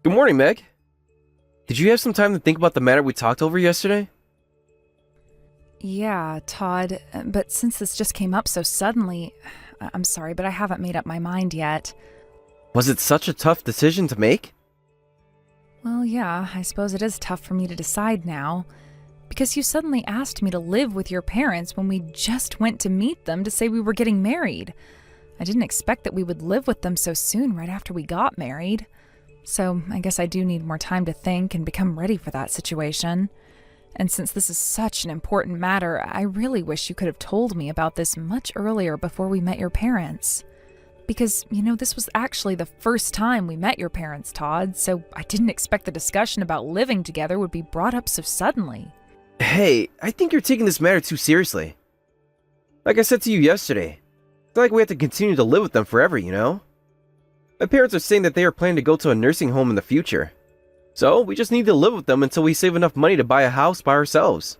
Good morning, Meg. Did you have some time to think about the matter we talked over yesterday? Yeah, Todd, but since this just came up so suddenly, I'm sorry, but I haven't made up my mind yet. Was it such a tough decision to make? Well, yeah, I suppose it is tough for me to decide now. Because you suddenly asked me to live with your parents when we just went to meet them to say we were getting married. I didn't expect that we would live with them so soon right after we got married. So I guess I do need more time to think and become ready for that situation. And since this is such an important matter, I really wish you could have told me about this much earlier before we met your parents. Because, this was actually the first time we met your parents, Todd, so I didn't expect the discussion about living together would be brought up so suddenly. Hey, I think you're taking this matter too seriously. Like I said to you yesterday, it's not like we have to continue to live with them forever. My parents are saying that they are planning to go to a nursing home in the future. So, we just need to live with them until we save enough money to buy a house by ourselves.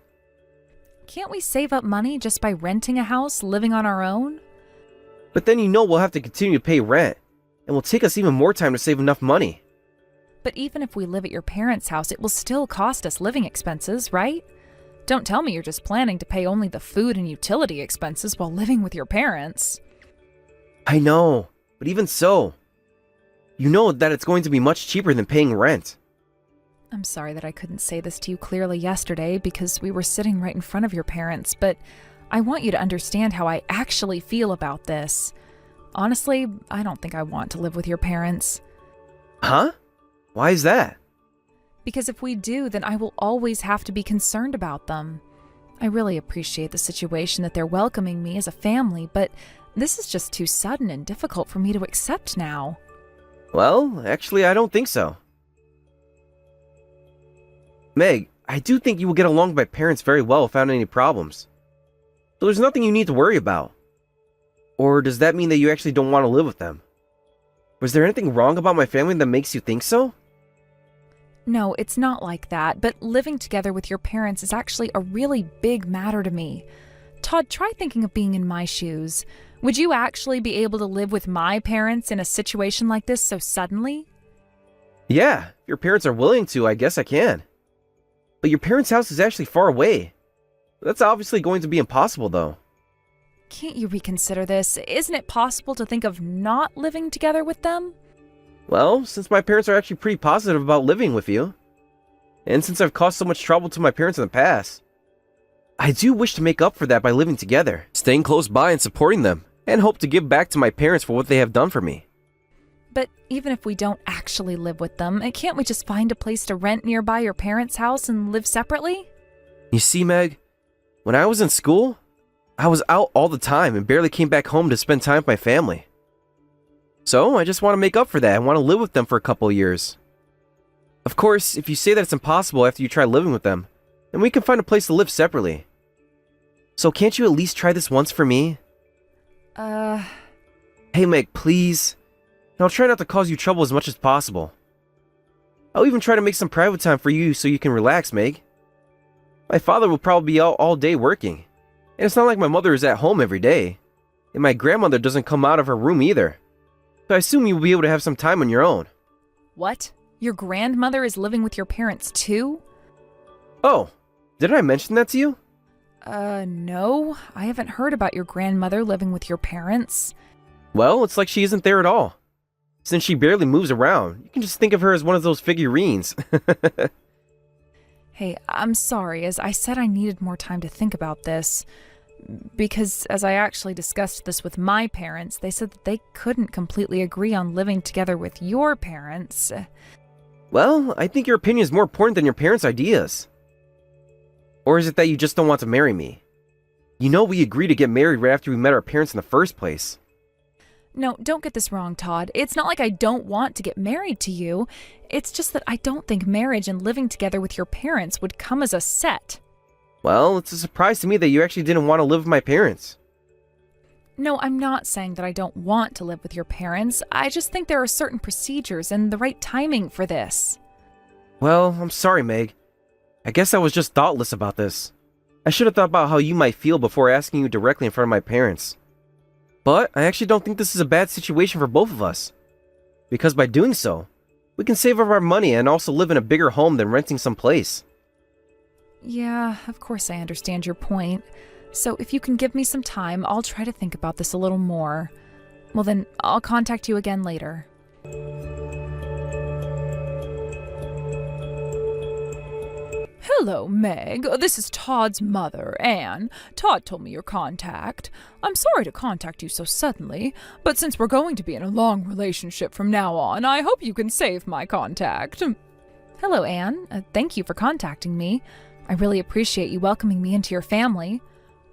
Can't we save up money just by renting a house, living on our own? But then we'll have to continue to pay rent, and will take us even more time to save enough money. But even if we live at your parents' house, it will still cost us living expenses, right? Don't tell me you're just planning to pay only the food and utility expenses while living with your parents. I know, but even so, you know that it's going to be much cheaper than paying rent. I'm sorry that I couldn't say this to you clearly yesterday because we were sitting right in front of your parents, but I want you to understand how I actually feel about this. Honestly, I don't think I want to live with your parents. Huh? Why is that? Because if we do, then I will always have to be concerned about them. I really appreciate the situation that they're welcoming me as a family, but this is just too sudden and difficult for me to accept now. Well, actually, I don't think so. Meg, I do think you will get along with my parents very well without any problems. So there's nothing you need to worry about. Or does that mean that you actually don't want to live with them? Was there anything wrong about my family that makes you think so? No, it's not like that, but living together with your parents is actually a really big matter to me. Todd, try thinking of being in my shoes. Would you actually be able to live with my parents in a situation like this so suddenly? Yeah, if your parents are willing to, I guess I can. But your parents' house is actually far away. That's obviously going to be impossible, though. Can't you reconsider this? Isn't it possible to think of not living together with them? Well, since my parents are actually pretty positive about living with you, and since I've caused so much trouble to my parents in the past, I do wish to make up for that by living together, staying close by and supporting them, and hope to give back to my parents for what they have done for me. But even if we don't actually live with them, can't we just find a place to rent nearby your parents' house and live separately? You see, Meg, when I was in school, I was out all the time and barely came back home to spend time with my family. So I just want to make up for that. I want to live with them for a couple of years. Of course, if you say that it's impossible after you try living with them, then we can find a place to live separately. So can't you at least try this once for me? Hey Meg, please. And I'll try not to cause you trouble as much as possible. I'll even try to make some private time for you so you can relax, Meg. My father will probably be out all day working. And it's not like my mother is at home every day. And my grandmother doesn't come out of her room either. So I assume you'll be able to have some time on your own. What? Your grandmother is living with your parents too? Oh, didn't I mention that to you? No. I haven't heard about your grandmother living with your parents. Well, it's like she isn't there at all. Since she barely moves around, you can just think of her as one of those figurines. Hey, I'm sorry. As I said, I needed more time to think about this. Because as I actually discussed this with my parents, they said that they couldn't completely agree on living together with your parents. Well, I think your opinion is more important than your parents' ideas. Or is it that you just don't want to marry me? You know we agreed to get married right after we met our parents in the first place. No, don't get this wrong, Todd. It's not like I don't want to get married to you. It's just that I don't think marriage and living together with your parents would come as a set. Well, it's a surprise to me that you actually didn't want to live with my parents. No, I'm not saying that I don't want to live with your parents. I just think there are certain procedures and the right timing for this. Well, I'm sorry, Meg. I guess I was just thoughtless about this. I should have thought about how you might feel before asking you directly in front of my parents. But I actually don't think this is a bad situation for both of us. Because by doing so, We can save up our money and also live in a bigger home than renting some place. Yeah, of course I understand your point. So if you can give me some time, I'll try to think about this a little more. Well then, I'll contact you again later. Hello, Meg. This is Todd's mother, Anne. Todd told me your contact. I'm sorry to contact you so suddenly, but since we're going to be in a long relationship from now on, I hope you can save my contact. Hello, Anne. Thank you for contacting me. I really appreciate you welcoming me into your family.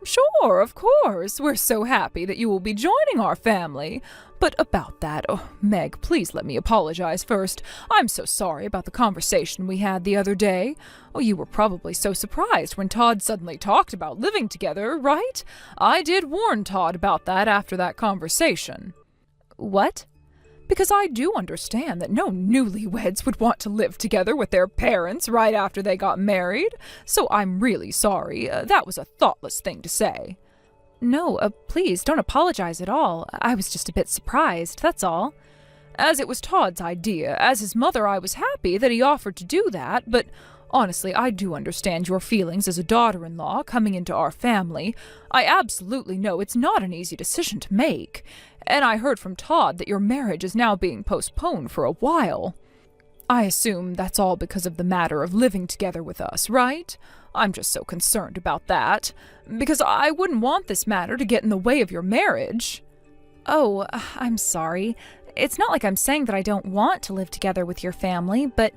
Sure, of course. We're so happy that you will be joining our family. But about that, Meg, please let me apologize first. I'm so sorry about the conversation we had the other day. You were probably so surprised when Todd suddenly talked about living together, right? I did warn Todd about that after that conversation. What? Because I do understand that no newlyweds would want to live together with their parents right after they got married, so I'm really sorry. That was a thoughtless thing to say. No, please don't apologize at all. I was just a bit surprised, that's all. As it was Todd's idea, as his mother, I was happy that he offered to do that, but honestly, I do understand your feelings as a daughter-in-law coming into our family. I absolutely know it's not an easy decision to make. And I heard from Todd that your marriage is now being postponed for a while. I assume that's all because of the matter of living together with us, right? I'm just so concerned about that, because I wouldn't want this matter to get in the way of your marriage. Oh, I'm sorry. It's not like I'm saying that I don't want to live together with your family, but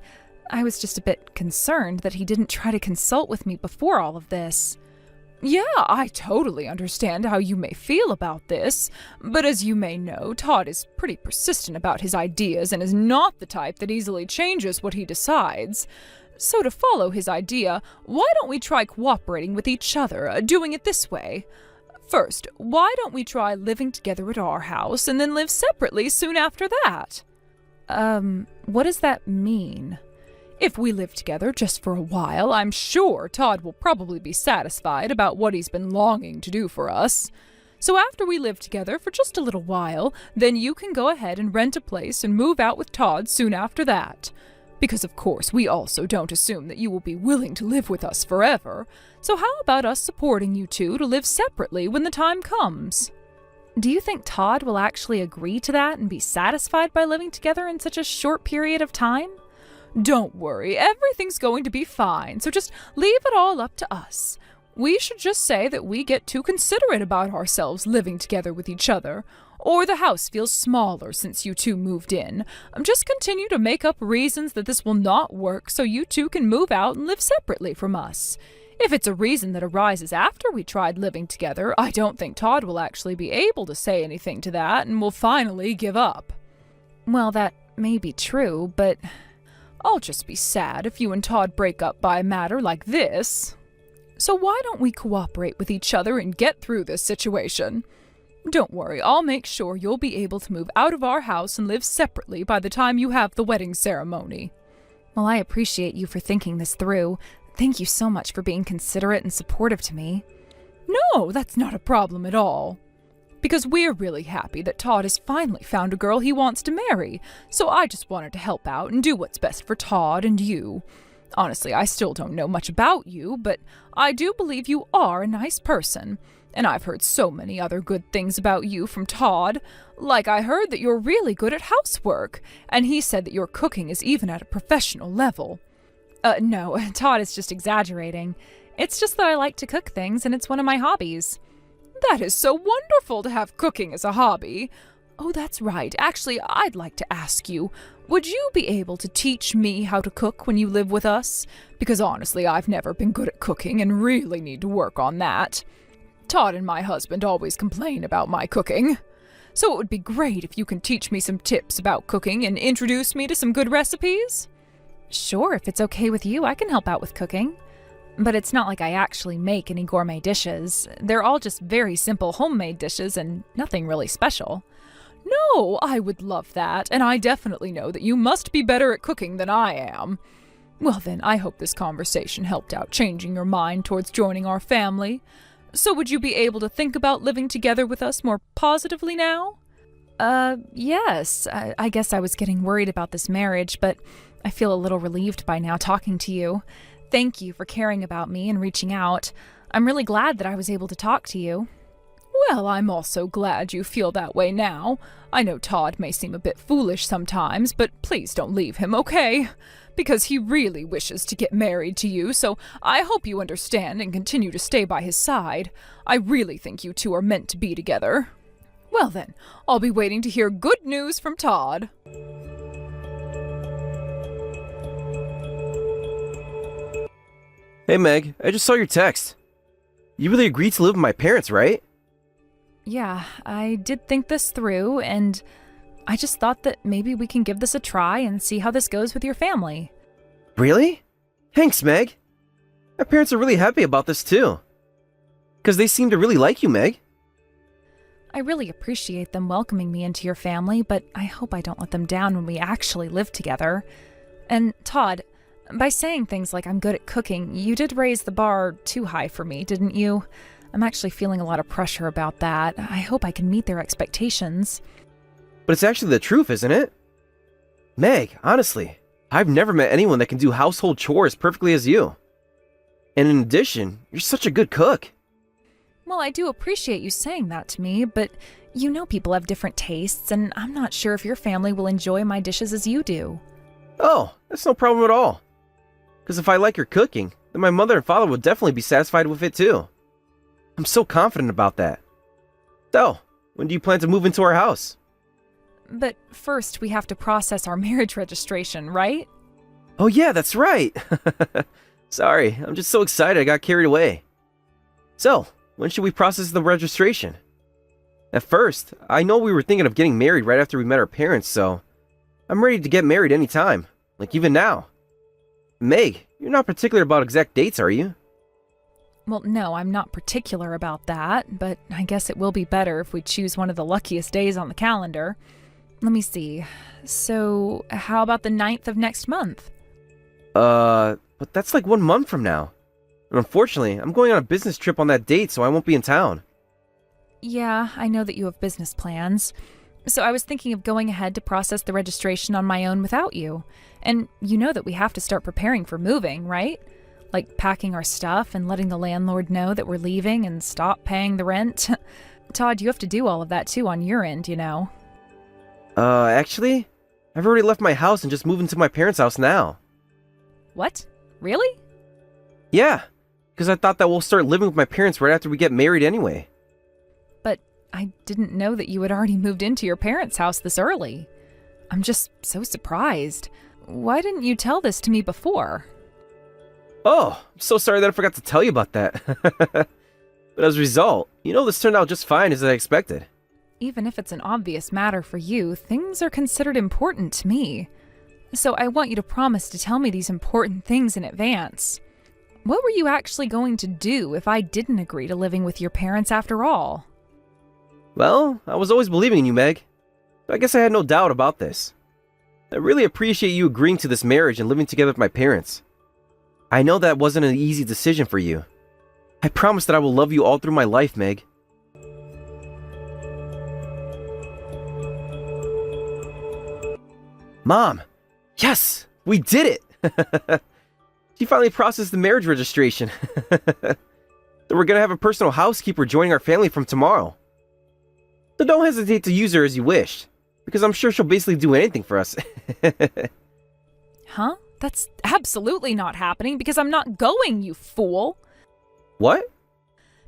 I was just a bit concerned that he didn't try to consult with me before all of this. Yeah, I totally understand how you may feel about this, but as you may know, Todd is pretty persistent about his ideas and is not the type that easily changes what he decides. So to follow his idea, why don't we try cooperating with each other, doing it this way? First, why don't we try living together at our house and then live separately soon after that? What does that mean? If we live together just for a while, I'm sure Todd will probably be satisfied about what he's been longing to do for us. So after we live together for just a little while, then you can go ahead and rent a place and move out with Todd soon after that. Because of course we also don't assume that you will be willing to live with us forever. So how about us supporting you two to live separately when the time comes? Do you think Todd will actually agree to that and be satisfied by living together in such a short period of time? Don't worry, everything's going to be fine, so just leave it all up to us. We should just say that we get too considerate about ourselves living together with each other, or the house feels smaller since you two moved in. Just continue to make up reasons that this will not work so you two can move out and live separately from us. If it's a reason that arises after we tried living together, I don't think Todd will actually be able to say anything to that and will finally give up. Well, that may be true, but I'll just be sad if you and Todd break up by a matter like this. So why don't we cooperate with each other and get through this situation? Don't worry, I'll make sure you'll be able to move out of our house and live separately by the time you have the wedding ceremony. Well, I appreciate you for thinking this through. Thank you so much for being considerate and supportive to me. No, that's not a problem at all. Because we're really happy that Todd has finally found a girl he wants to marry, so I just wanted to help out and do what's best for Todd and you. Honestly, I still don't know much about you, but I do believe you are a nice person, and I've heard so many other good things about you from Todd. Like I heard that you're really good at housework, and he said that your cooking is even at a professional level. No, Todd is just exaggerating. It's just that I like to cook things, and it's one of my hobbies. That is so wonderful to have cooking as a hobby. Oh, that's right. Actually, I'd like to ask you, would you be able to teach me how to cook when you live with us? Because honestly, I've never been good at cooking and really need to work on that. Todd and my husband always complain about my cooking. So it would be great if you can teach me some tips about cooking and introduce me to some good recipes. Sure, if it's okay with you, I can help out with cooking. But it's not like I actually make any gourmet dishes. They're all just very simple homemade dishes and nothing really special. No, I would love that, and I definitely know that you must be better at cooking than I am. Well then, I hope this conversation helped out changing your mind towards joining our family. So would you be able to think about living together with us more positively now? Yes. I guess I was getting worried about this marriage, but I feel a little relieved by now talking to you. Thank you for caring about me and reaching out. I'm really glad that I was able to talk to you. Well, I'm also glad you feel that way now. I know Todd may seem a bit foolish sometimes, but please don't leave him, okay? Because he really wishes to get married to you, so I hope you understand and continue to stay by his side. I really think you two are meant to be together. Well then, I'll be waiting to hear good news from Todd. Hey Meg, I just saw your text. You really agreed to live with my parents, right? Yeah, I did think this through, and I just thought that maybe we can give this a try and see how this goes with your family. Really? Thanks, Meg. My parents are really happy about this too. Because they seem to really like you, Meg. I really appreciate them welcoming me into your family, but I hope I don't let them down when we actually live together. And Todd, by saying things like I'm good at cooking, you did raise the bar too high for me, didn't you? I'm actually feeling a lot of pressure about that. I hope I can meet their expectations. But it's actually the truth, isn't it? Meg, honestly, I've never met anyone that can do household chores perfectly as you. And in addition, you're such a good cook. Well, I do appreciate you saying that to me, but you know people have different tastes, and I'm not sure if your family will enjoy my dishes as you do. Oh, that's no problem at all. Because if I like your cooking, then my mother and father would definitely be satisfied with it too. I'm so confident about that. So, when do you plan to move into our house? But first, we have to process our marriage registration, right? Oh yeah, that's right. Sorry, I'm just so excited I got carried away. So, when should we process the registration? At first, I know we were thinking of getting married right after we met our parents, so I'm ready to get married anytime, like even now. Meg, you're not particular about exact dates, are you? Well, no, I'm not particular about that, but I guess it will be better if we choose one of the luckiest days on the calendar. Let me see. So, how about the 9th of next month? But that's like 1 month from now. And unfortunately, I'm going on a business trip on that date, so I won't be in town. Yeah, I know that you have business plans. So I was thinking of going ahead to process the registration on my own without you. And you know that we have to start preparing for moving, right? Like packing our stuff and letting the landlord know that we're leaving and stop paying the rent. Todd, you have to do all of that too on your end, you know. Actually, I've already left my house and just moved into my parents' house now. What? Really? Yeah, because I thought that we'll start living with my parents right after we get married anyway. But I didn't know that you had already moved into your parents' house this early. I'm just so surprised. Why didn't you tell this to me before? Oh, I'm so sorry that I forgot to tell you about that. But as a result, this turned out just fine as I expected. Even if it's an obvious matter for you, things are considered important to me. So I want you to promise to tell me these important things in advance. What were you actually going to do if I didn't agree to living with your parents after all? Well, I was always believing in you, Meg. But I guess I had no doubt about this. I really appreciate you agreeing to this marriage and living together with my parents. I know that wasn't an easy decision for you. I promise that I will love you all through my life, Meg. Mom! Yes! We did it! She finally processed the marriage registration. So we're gonna have a personal housekeeper joining our family from tomorrow. So don't hesitate to use her as you wish, because I'm sure she'll basically do anything for us. Huh? That's absolutely not happening because I'm not going, you fool! What?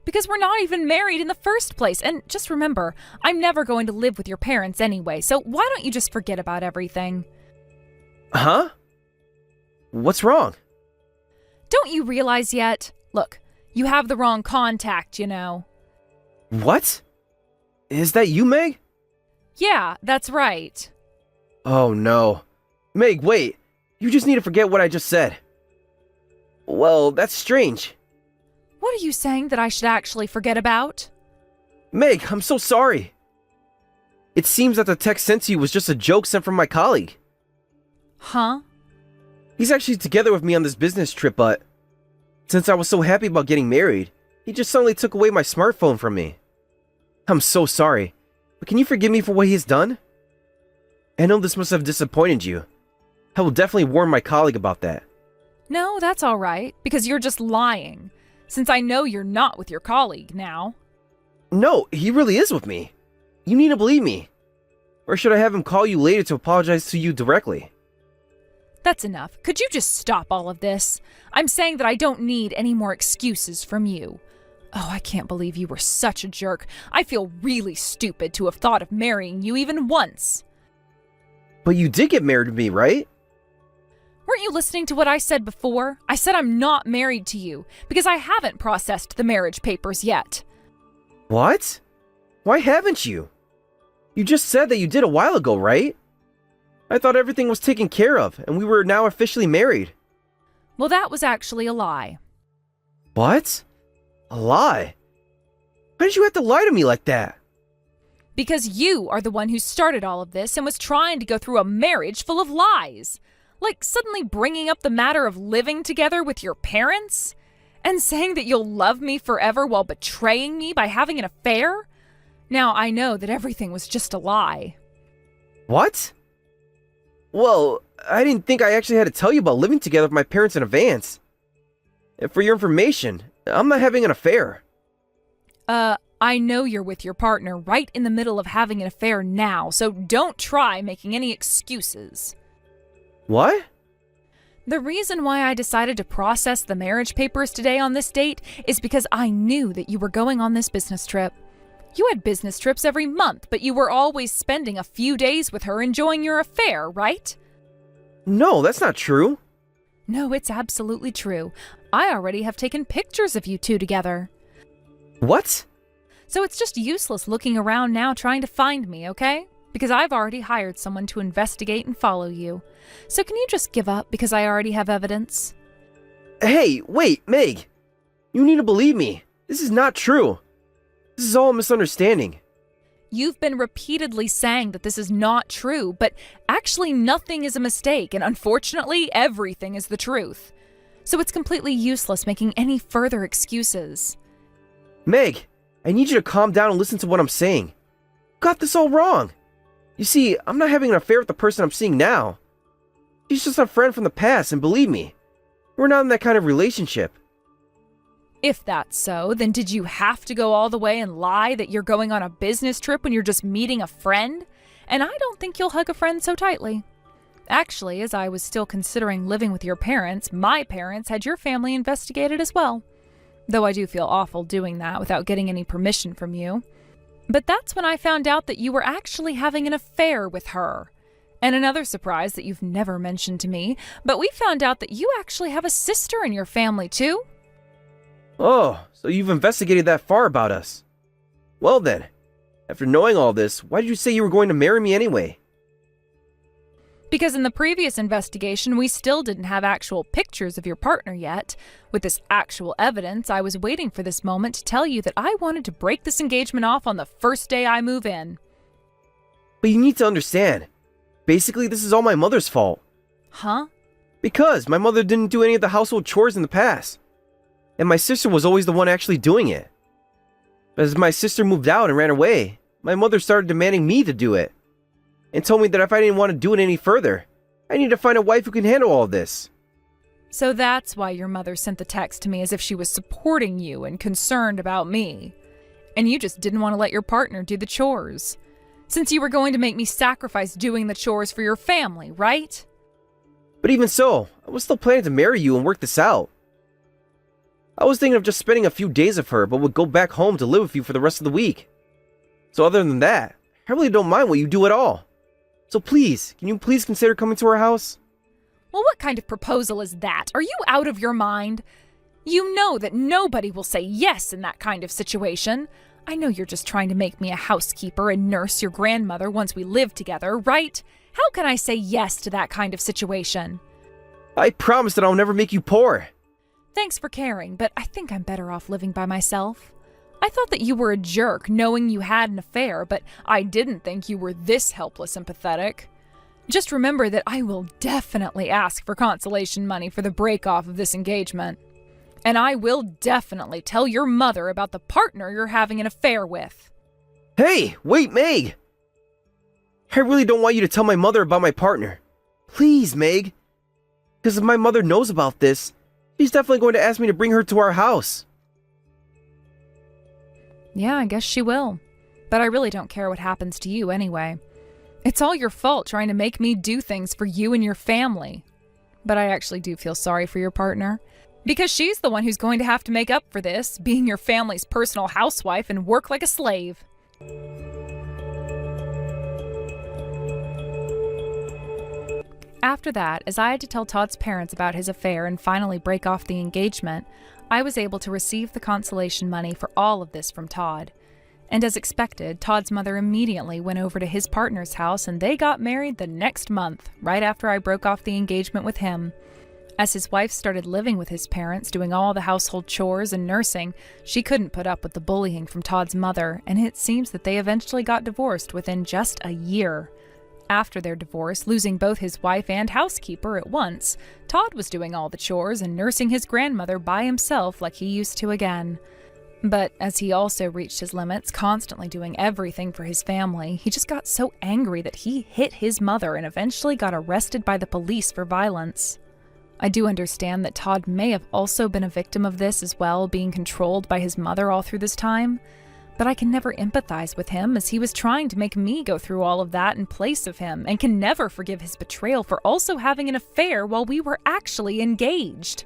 Because we're not even married in the first place, and just remember, I'm never going to live with your parents anyway, so why don't you just forget about everything? Huh? What's wrong? Don't you realize yet? Look, you have the wrong contact, you know. What? Is that you, Meg? Yeah, that's right. Oh no. Meg, wait. You just need to forget what I just said. Well, that's strange. What are you saying that I should actually forget about? Meg, I'm so sorry. It seems that the text sent to you was just a joke sent from my colleague. Huh? He's actually together with me on this business trip, but since I was so happy about getting married, he just suddenly took away my smartphone from me. I'm so sorry. But can you forgive me for what he has done? I know this must have disappointed you. I will definitely warn my colleague about that. No, that's all right, because you're just lying, since I know you're not with your colleague now. No, he really is with me. You need to believe me. Or should I have him call you later to apologize to you directly? That's enough. Could you just stop all of this? I'm saying that I don't need any more excuses from you. Oh, I can't believe you were such a jerk. I feel really stupid to have thought of marrying you even once. But you did get married to me, right? Weren't you listening to what I said before? I said I'm not married to you because I haven't processed the marriage papers yet. What? Why haven't you? You just said that you did a while ago, right? I thought everything was taken care of and we were now officially married. Well, that was actually a lie. What? A lie? Why did you have to lie to me like that? Because you are the one who started all of this and was trying to go through a marriage full of lies. Like suddenly bringing up the matter of living together with your parents? And saying that you'll love me forever while betraying me by having an affair? Now I know that everything was just a lie. What? Well, I didn't think I actually had to tell you about living together with my parents in advance. And for your information, I'm not having an affair. I know you're with your partner right in the middle of having an affair now, so don't try making any excuses. What? The reason why I decided to process the marriage papers today on this date is because I knew that you were going on this business trip. You had business trips every month, but you were always spending a few days with her enjoying your affair, right? No, that's not true. No, it's absolutely true. I already have taken pictures of you two together. What? So it's just useless looking around now trying to find me, okay? Because I've already hired someone to investigate and follow you. So can you just give up because I already have evidence? Hey, wait, Meg. You need to believe me. This is not true. This is all a misunderstanding. You've been repeatedly saying that this is not true, but actually nothing is a mistake, and unfortunately, everything is the truth. So it's completely useless making any further excuses. Meg, I need you to calm down and listen to what I'm saying. You got this all wrong. You see, I'm not having an affair with the person I'm seeing now. She's just a friend from the past, and believe me, we're not in that kind of relationship. If that's so, then did you have to go all the way and lie that you're going on a business trip when you're just meeting a friend? And I don't think you'll hug a friend so tightly. Actually, as I was still considering living with your parents, my parents had your family investigated as well. Though I do feel awful doing that without getting any permission from you. But that's when I found out that you were actually having an affair with her. And another surprise that you've never mentioned to me, but we found out that you actually have a sister in your family too. Oh, so you've investigated that far about us. Well then, after knowing all this, why did you say you were going to marry me anyway? Because in the previous investigation, we still didn't have actual pictures of your partner yet. With this actual evidence, I was waiting for this moment to tell you that I wanted to break this engagement off on the first day I move in. But you need to understand. Basically, this is all my mother's fault. Huh? Because my mother didn't do any of the household chores in the past. And my sister was always the one actually doing it. But as my sister moved out and ran away, my mother started demanding me to do it. And told me that if I didn't want to do it any further, I need to find a wife who can handle all of this. So that's why your mother sent the text to me as if she was supporting you and concerned about me. And you just didn't want to let your partner do the chores. Since you were going to make me sacrifice doing the chores for your family, right? But even so, I was still planning to marry you and work this out. I was thinking of just spending a few days with her, but would go back home to live with you for the rest of the week. So other than that, I really don't mind what you do at all. So please, can you please consider coming to our house? Well, what kind of proposal is that? Are you out of your mind? You know that nobody will say yes in that kind of situation. I know you're just trying to make me a housekeeper and nurse your grandmother once we live together, right? How can I say yes to that kind of situation? I promise that I'll never make you poor. Thanks for caring, but I think I'm better off living by myself. I thought that you were a jerk knowing you had an affair, but I didn't think you were this helpless and pathetic. Just remember that I will definitely ask for consolation money for the break-off of this engagement. And I will definitely tell your mother about the partner you're having an affair with. Hey, wait, Meg! I really don't want you to tell my mother about my partner. Please, Meg. Because if my mother knows about this, she's definitely going to ask me to bring her to our house. Yeah, I guess she will. But I really don't care what happens to you anyway. It's all your fault trying to make me do things for you and your family. But I actually do feel sorry for your partner. Because she's the one who's going to have to make up for this, being your family's personal housewife and work like a slave. After that, as I had to tell Todd's parents about his affair and finally break off the engagement, I was able to receive the consolation money for all of this from Todd. And as expected, Todd's mother immediately went over to his partner's house and they got married the next month, right after I broke off the engagement with him. As his wife started living with his parents, doing all the household chores and nursing, she couldn't put up with the bullying from Todd's mother, and it seems that they eventually got divorced within just a year. After their divorce, losing both his wife and housekeeper at once, Todd was doing all the chores and nursing his grandmother by himself like he used to again. But as he also reached his limits, constantly doing everything for his family, he just got so angry that he hit his mother and eventually got arrested by the police for violence. I do understand that Todd may have also been a victim of this as well, being controlled by his mother all through this time. But I can never empathize with him as he was trying to make me go through all of that in place of him, and can never forgive his betrayal for also having an affair while we were actually engaged.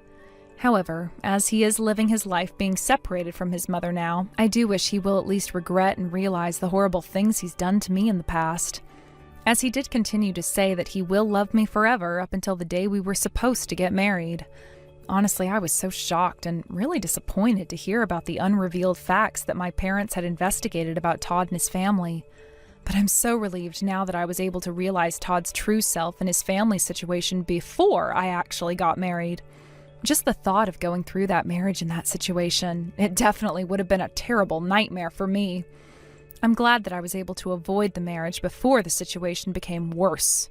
However, as he is living his life being separated from his mother now, I do wish he will at least regret and realize the horrible things he's done to me in the past. As he did continue to say that he will love me forever up until the day we were supposed to get married. Honestly, I was so shocked and really disappointed to hear about the unrevealed facts that my parents had investigated about Todd and his family. But I'm so relieved now that I was able to realize Todd's true self and his family situation before I actually got married. Just the thought of going through that marriage in that situation, it definitely would have been a terrible nightmare for me. I'm glad that I was able to avoid the marriage before the situation became worse.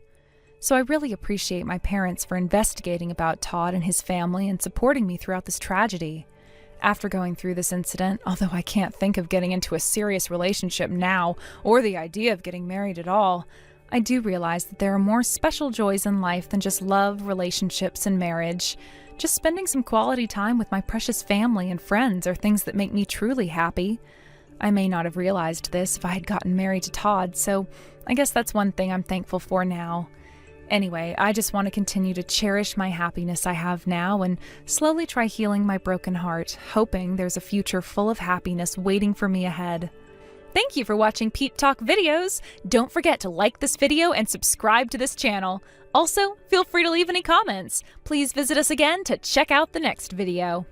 So I really appreciate my parents for investigating about Todd and his family and supporting me throughout this tragedy. After going through this incident, although I can't think of getting into a serious relationship now or the idea of getting married at all, I do realize that there are more special joys in life than just love, relationships, and marriage. Just spending some quality time with my precious family and friends are things that make me truly happy. I may not have realized this if I had gotten married to Todd, so I guess that's one thing I'm thankful for now. Anyway, I just want to continue to cherish my happiness I have now and slowly try healing my broken heart, hoping there's a future full of happiness waiting for me ahead. Thank you for watching Pete Talk videos. Don't forget to like this video and subscribe to this channel. Also, feel free to leave any comments. Please visit us again to check out the next video.